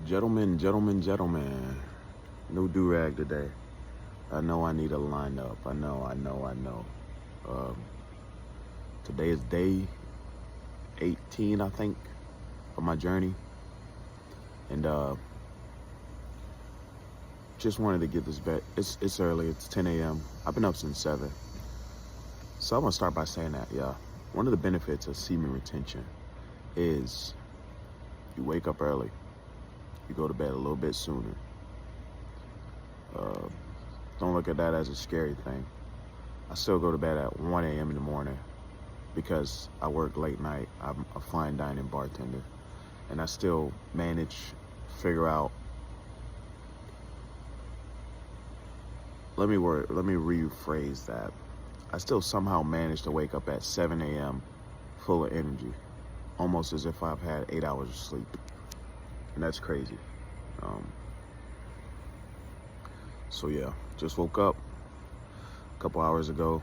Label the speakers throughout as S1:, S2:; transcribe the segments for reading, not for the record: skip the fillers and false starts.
S1: Gentlemen. No do-rag today. I know I need a lineup. I know. Um, Today is day 18, I think, of my journey. And just wanted to get this back. It's early. It's 10 a.m. I've been up since 7. So I'm going to start by saying that, yeah. One of the benefits of semen retention is you wake up early. You go to bed a little bit sooner. Don't look at that as a scary thing. I still go to bed at 1 a.m. in the morning because I work late night. I'm a fine dining bartender, and I still figure out. Let me rephrase that. I still somehow manage to wake up at 7 a.m. full of energy, almost as if I've had 8 hours of sleep, and that's crazy. So yeah, just woke up a couple hours ago.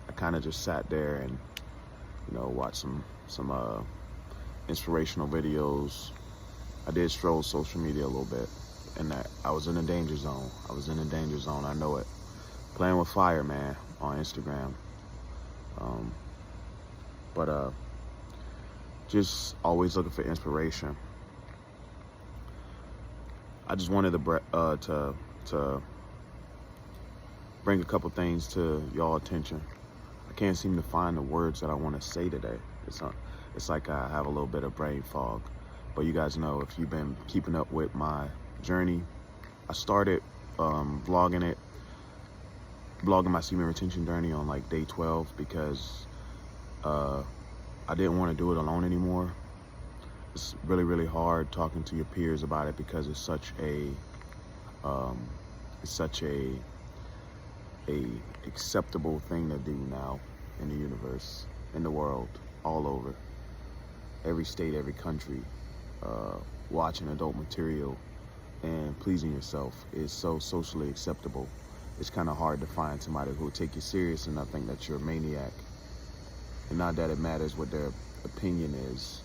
S1: I kind of just sat there and watched some inspirational videos. I did stroll social media a little bit, and I was in a danger zone. I know it. Playing with fire, man, on Instagram. But just always looking for inspiration. I just wanted to bring a couple things to y'all attention. I can't seem to find the words that I want to say today. It's like I have a little bit of brain fog. But you guys know, if you've been keeping up with my journey, I started vlogging my semen retention journey on like day 12 because I didn't want to do it alone anymore. It's really, really hard talking to your peers about it because it's such a acceptable thing to do now in the universe, in the world, all over, every state, every country. Watching adult material and pleasing yourself is so socially acceptable. It's kind of hard to find somebody who will take you serious and not think that you're a maniac. And not that it matters what their opinion is.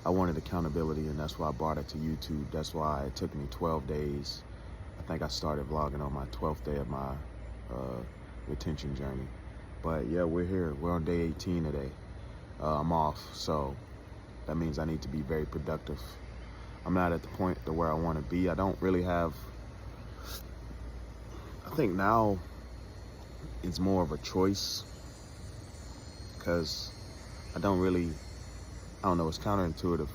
S1: I wanted accountability, and that's why I brought it to YouTube. That's why it took me 12 days. I think I started vlogging on my 12th day of my retention journey. But yeah, we're here. We're on day 18 today. I'm off, so that means I need to be very productive. I'm not at the point to where I want to be. I don't really have. I think now it's more of a choice because I don't know, it's counterintuitive.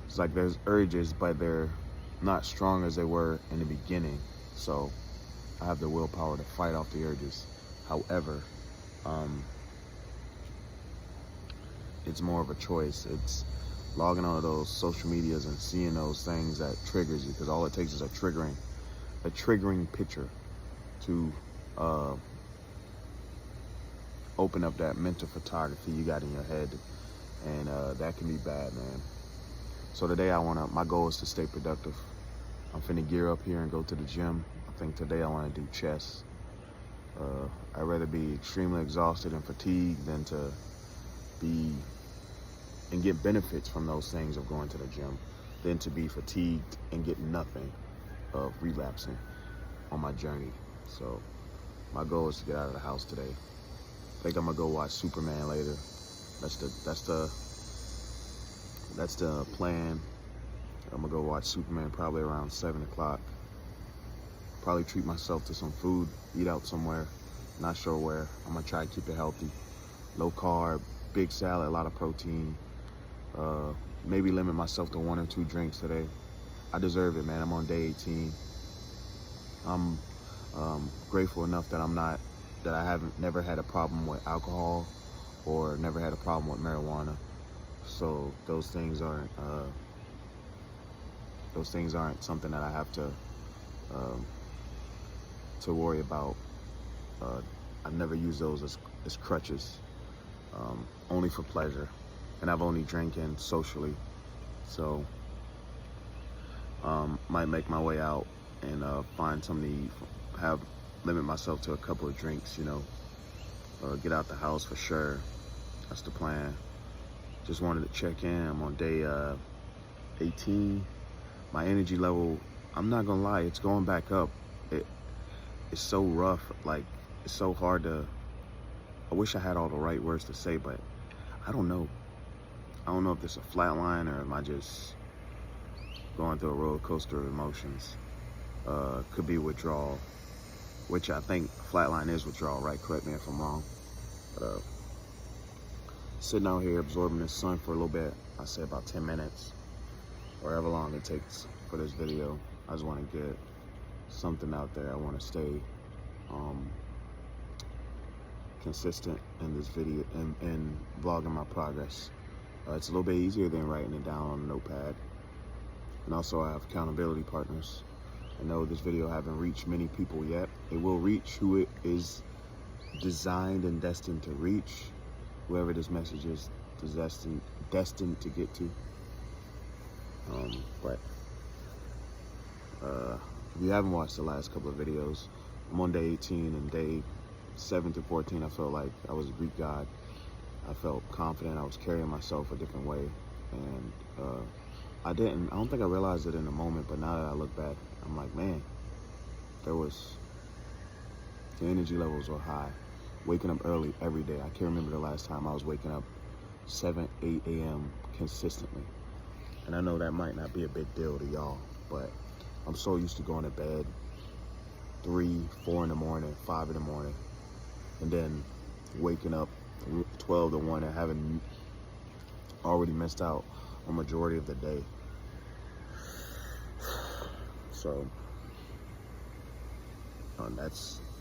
S1: It's like there's urges, but they're not strong as they were in the beginning. So I have the willpower to fight off the urges. However, it's more of a choice. It's logging onto those social medias and seeing those things that triggers you, because all it takes is a triggering picture to open up that mental photography you got in your head, and that can be bad, man. So today my goal is to stay productive. I'm finna gear up here and go to the gym. I think today I want to do chest. I'd rather be extremely exhausted and fatigued than to be and get benefits from those things of going to the gym than to be fatigued and get nothing of relapsing on my journey. So my goal is to get out of the house today. I think I'm gonna go watch Superman later. That's the plan. I'm gonna go watch Superman probably around 7 o'clock. Probably treat myself to some food, eat out somewhere, not sure where. I'm gonna try to keep it healthy. Low carb, big salad, a lot of protein. Maybe limit myself to 1 or 2 drinks today. I deserve it, man. I'm on day 18. I'm grateful enough that I haven't never had a problem with alcohol or never had a problem with marijuana. So those things aren't something that I have to worry about. I've never used those as crutches, only for pleasure, and I've only drinking socially. So might make my way out and find something to eat, limit myself to a couple of drinks, get out the house for sure. That's the plan. Just wanted to check in. I'm on day 18. My energy level, I'm not gonna lie, it's going back up. It's so rough, like it's so hard to, I wish I had all the right words to say, but I don't know. I don't know if this is a flat line or am I just going through a roller coaster of emotions. Could be withdrawal, which I think flatline is withdrawal, right? Correct me if I'm wrong. But sitting out here absorbing the sun for a little bit. I say about 10 minutes, or however long it takes for this video. I just want to get something out there. I want to stay consistent in this video and vlogging my progress. It's a little bit easier than writing it down on a notepad. And also I have accountability partners. I know this video haven't reached many people yet. It will reach who it is designed and destined to reach, whoever this message is destined to get to. But if you haven't watched the last couple of videos, I'm on day 18, and day 7 to 14, I felt like I was a Greek god. I felt confident. I was carrying myself a different way, and I don't think I realized it in the moment, but now that I look back, I'm like, man, the energy levels were high. Waking up early every day. I can't remember the last time I was waking up 7, 8 a.m. consistently. And I know that might not be a big deal to y'all, but I'm so used to going to bed 3, 4 in the morning, 5 in the morning, and then waking up 12 to 1 and having already missed out on majority of the day. So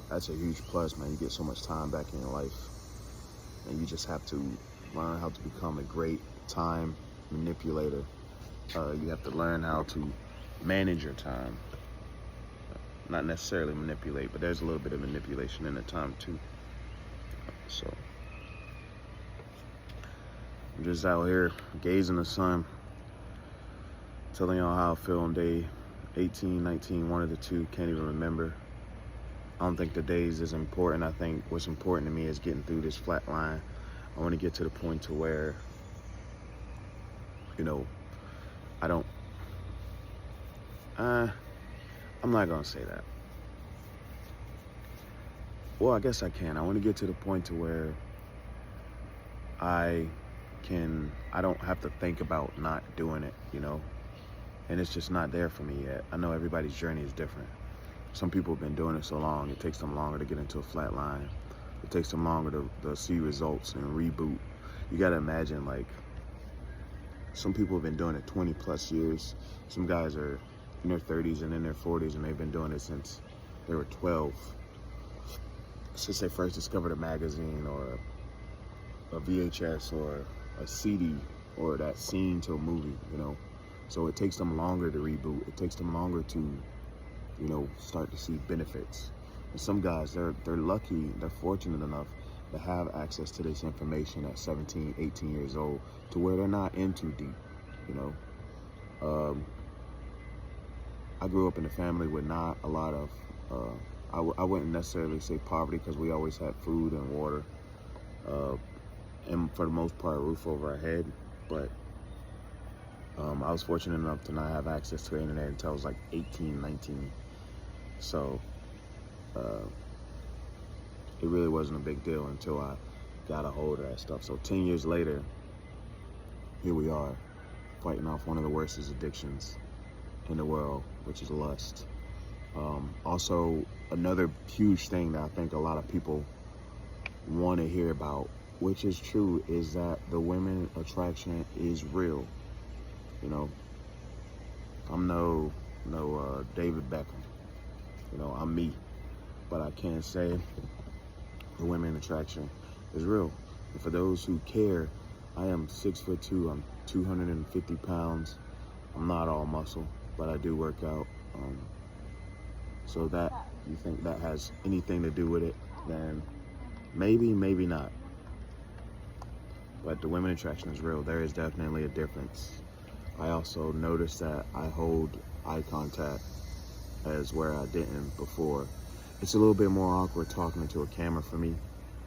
S1: that's a huge plus, man. You get so much time back in your life, and you just have to learn how to become a great time manipulator. You have to learn how to manage your time. Not necessarily manipulate, but there's a little bit of manipulation in the time too. So I'm just out here gazing the sun, telling y'all how I feel on day 18, 19, one of the two, can't even remember. I don't think the days is important. I think what's important to me is getting through this flat line. I want to get to the point to where, you know, I'm not gonna say that. Well, I guess I can. I want to get to the point to where I don't have to think about not doing it, you know? And it's just not there for me yet. I know everybody's journey is different. Some people have been doing it so long, it takes them longer to get into a flat line. It takes them longer to see results and reboot. You gotta imagine, like, some people have been doing it 20 plus years. Some guys are in their 30s and in their 40s, and they've been doing it since they were 12. Since they first discovered a magazine or a VHS or a CD or that scene to a movie, you know? So it takes them longer to reboot. It takes them longer to, you know, start to see benefits. And some guys, they're lucky, they're fortunate enough to have access to this information at 17, 18 years old, to where they're not in too deep, you know? I grew up in a family with not a lot of, I wouldn't necessarily say poverty, because we always had food and water, and for the most part, a roof over our head. But I was fortunate enough to not have access to the internet until I was like 18, 19. So it really wasn't a big deal until I got a hold of that stuff. So 10 years later, here we are, fighting off one of the worst addictions in the world, which is lust. Also, another huge thing that I think a lot of people want to hear about, which is true, is that the women attraction is real. You know, I'm no David Beckham. You know, I'm me, but I can say the women attraction is real. And for those who care, I am 6'2". I'm 250 pounds. I'm not all muscle, but I do work out. So that, you think that has anything to do with it, then maybe, maybe not. But the women attraction is real. There is definitely a difference. I also noticed that I hold eye contact as where I didn't before. It's a little bit more awkward talking into a camera for me,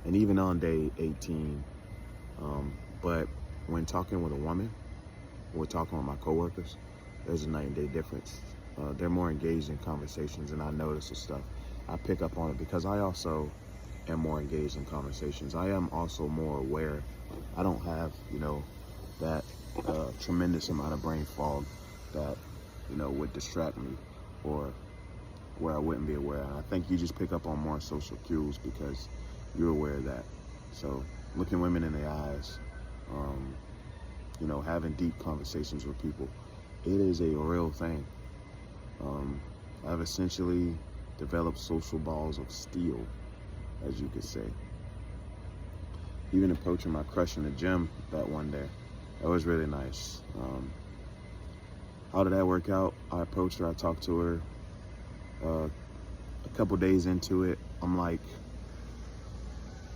S1: and even on day 18. But when talking with a woman, when talking with my coworkers, there's a night and day difference. They're more engaged in conversations, and I notice the stuff. I pick up on it because I also am more engaged in conversations. I am also more aware. I don't have, that tremendous amount of brain fog that, would distract me or where I wouldn't be aware. And I think you just pick up on more social cues because you're aware of that. So looking women in the eyes, having deep conversations with people, it is a real thing. I've essentially developed social balls of steel, as you could say. Even approaching my crush in the gym that one day, that was really nice. How did that work out? I approached her, I talked to her. A couple days into it, I'm like,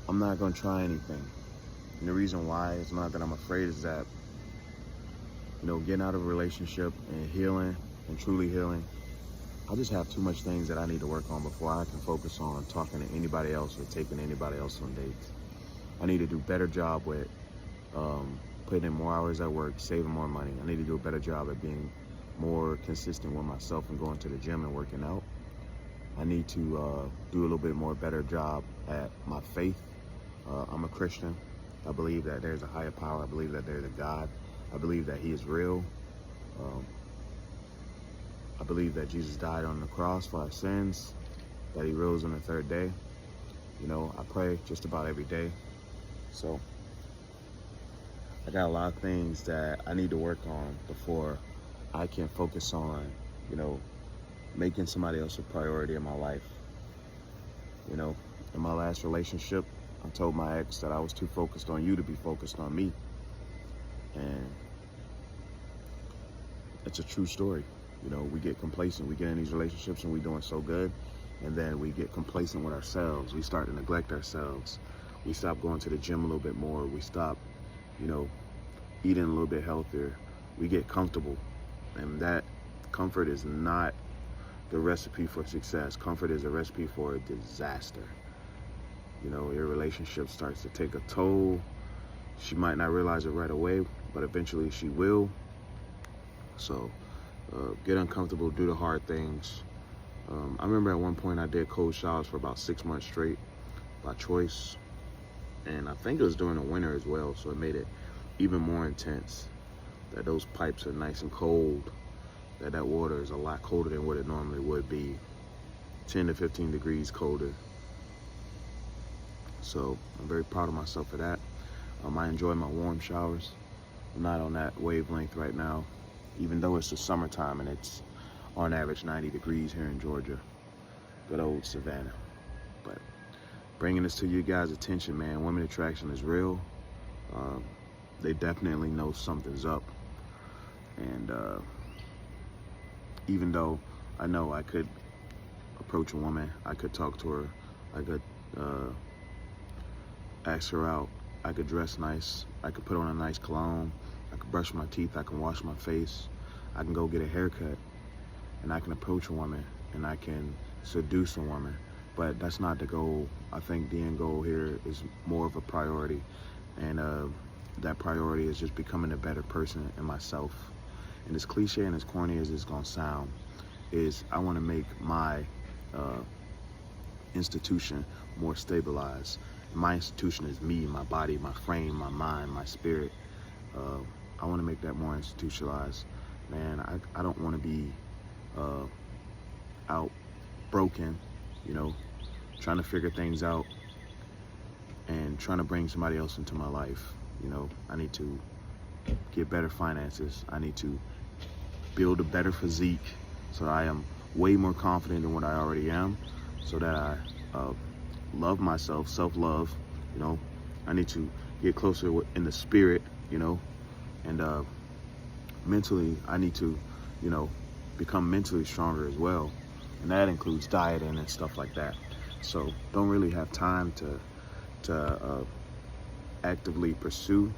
S1: I'm not gonna try anything. And the reason why is not that I'm afraid, is that, getting out of a relationship and healing and truly healing, I just have too much things that I need to work on before I can focus on talking to anybody else or taking anybody else on dates. I need to do a better job with putting in more hours at work, saving more money. I need to do a better job at being more consistent with myself and going to the gym and working out. I need to do a little bit more better job at my faith. I'm a Christian. I believe that there's a higher power. I believe that there's a God. I believe that he is real. I believe that Jesus died on the cross for our sins, that he rose on the third day. I pray just about every day. So I got a lot of things that I need to work on before I can focus on, making somebody else a priority in my life. In my last relationship, I told my ex that I was too focused on you to be focused on me. And it's a true story. We get complacent. We get in these relationships and we're doing so good. And then we get complacent with ourselves. We start to neglect ourselves. We stop going to the gym a little bit more. We stop, eating a little bit healthier. We get comfortable. And that comfort is not the recipe for success. Comfort is a recipe for disaster. Your relationship starts to take a toll. She might not realize it right away, but eventually she will. So get uncomfortable, do the hard things. I remember at one point I did cold showers for about 6 months straight by choice. And I think it was during the winter as well, so it made it even more intense. That those pipes are nice and cold, that water is a lot colder than what it normally would be, 10 to 15 degrees colder. So I'm very proud of myself for that. I enjoy my warm showers. I'm not on that wavelength right now, even though it's the summertime and it's on average 90 degrees here in Georgia. Good old Savannah. But bringing this to you guys' attention, man, women attraction is real. They definitely know something's up. And even though I know I could approach a woman, I could talk to her, I could ask her out, I could dress nice, I could put on a nice cologne, I could brush my teeth, I can wash my face, I can go get a haircut, and I can approach a woman, and I can seduce a woman. But that's not the goal. I think the end goal here is more of a priority, and that priority is just becoming a better person in myself. And as cliche and as corny as it's gonna sound, is I wanna make my institution more stabilized. My institution is me, my body, my frame, my mind, my spirit. I wanna make that more institutionalized. Man, I don't wanna be out broken, trying to figure things out and trying to bring somebody else into my life. I need to get better finances. I need to build a better physique so that I am way more confident than what I already am, so that I love myself, self-love. I need to get closer in the spirit, and mentally I need to, become mentally stronger as well. And that includes dieting and stuff like that. So don't really have time to actively pursue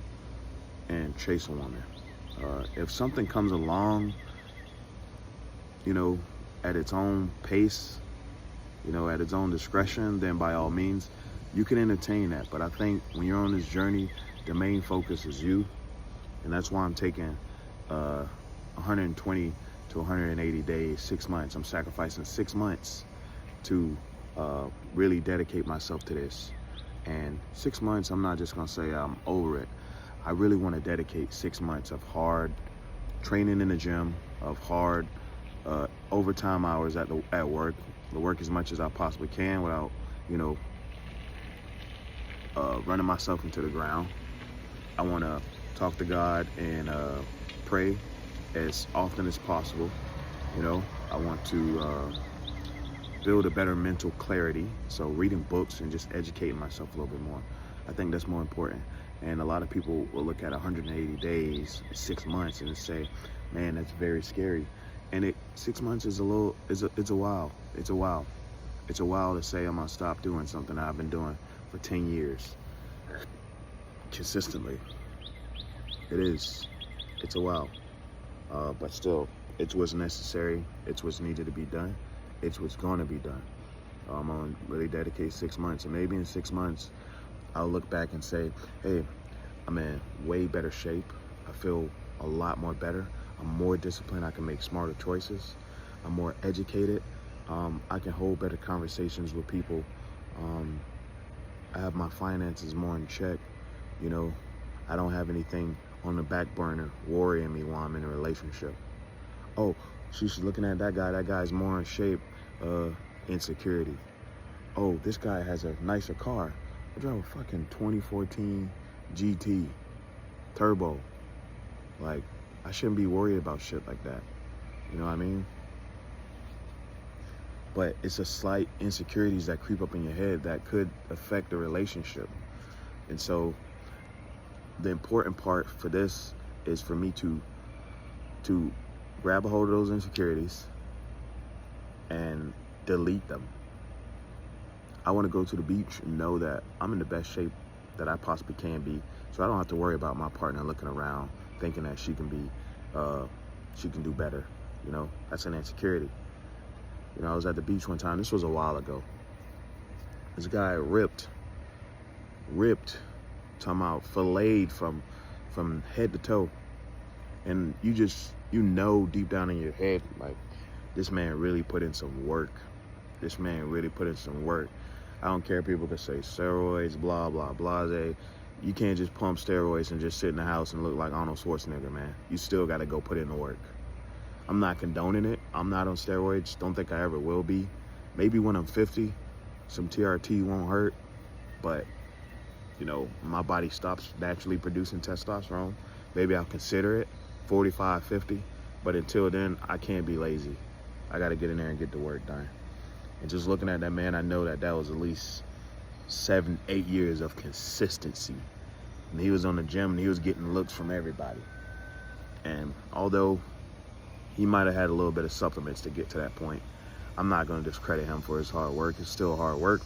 S1: and chase a woman. If something comes along, at its own pace, at its own discretion, then by all means, you can entertain that. But I think when you're on this journey, the main focus is you. And that's why I'm taking 120 to 180 days, 6 months. I'm sacrificing 6 months to really dedicate myself to this. And 6 months, I'm not just gonna say I'm over it. I really want to dedicate 6 months of hard training in the gym, of hard overtime hours at work, to work as much as I possibly can without, running myself into the ground. I want to talk to God and pray as often as possible. I want to build a better mental clarity. So reading books and just educating myself a little bit more. I think that's more important. And a lot of people will look at 180 days, 6 months, and say, man, that's very scary. And 6 months is it's a while. It's a while. It's a while to say I'm gonna stop doing something I've been doing for 10 years consistently. It is. It's a while. But still, it's what's necessary. It's what's needed to be done. It's what's going to be done. I'm going to really dedicate 6 months. And maybe in 6 months, I'll look back and say, hey, I'm in way better shape. I feel a lot more better. I'm more disciplined. I can make smarter choices. I'm more educated. I can hold better conversations with people. I have my finances more in check. I don't have anything on the back burner worrying me while I'm in a relationship. Oh, she's looking at that guy. That guy's more in shape. Insecurity. Oh, this guy has a nicer car. I drive a fucking 2014 GT turbo. Like, I shouldn't be worried about shit like that. You know what I mean? But it's a slight insecurities that creep up in your head that could affect the relationship. And so the important part for this is for me to grab a hold of those insecurities and delete them. I want to go to the beach and know that I'm in the best shape that I possibly can be, so I don't have to worry about my partner looking around thinking that she can do better. That's an insecurity. I was at the beach one time. This was a while ago. This guy ripped, talking about filleted from head to toe. And you deep down in your head, like, this man really put in some work. This man really put in some work. I don't care if people can say steroids, blah, blah, blase. You can't just pump steroids and just sit in the house and look like Arnold Schwarzenegger, man. You still got to go put in the work. I'm not condoning it. I'm not on steroids. Don't think I ever will be. Maybe when I'm 50, some TRT won't hurt. But, my body stops naturally producing testosterone. Maybe I'll consider it, 45, 50. But until then, I can't be lazy. I got to get in there and get the work done. And just looking at that man, I know that was at least 7, 8 years of consistency. And he was on the gym and he was getting looks from everybody. And although he might have had a little bit of supplements to get to that point, I'm not going to discredit him for his hard work. It's still hard work.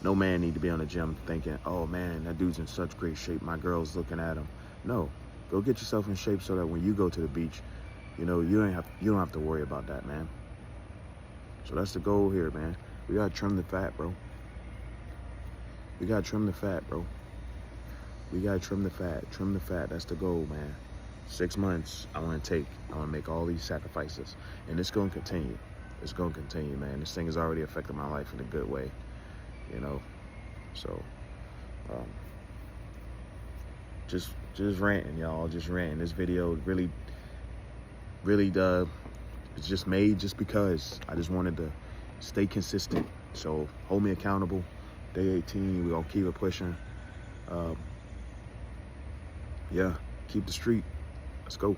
S1: No man need to be on the gym thinking, oh man, that dude's in such great shape, my girl's looking at him. No, go get yourself in shape so that when you go to the beach, you don't have to worry about that, man. So that's the goal here, man. We gotta trim the fat, bro. We gotta trim the fat, bro. We gotta trim the fat. Trim the fat. That's the goal, man. 6 months I want to make all these sacrifices, and it's gonna continue. It's gonna continue, man. This thing has already affected my life in a good way, So, just ranting, y'all. Just ranting. This video really, it's just made just because I just wanted to stay consistent. So hold me accountable. Day 18, we're gonna keep it pushing. Yeah, keep the street. Let's go.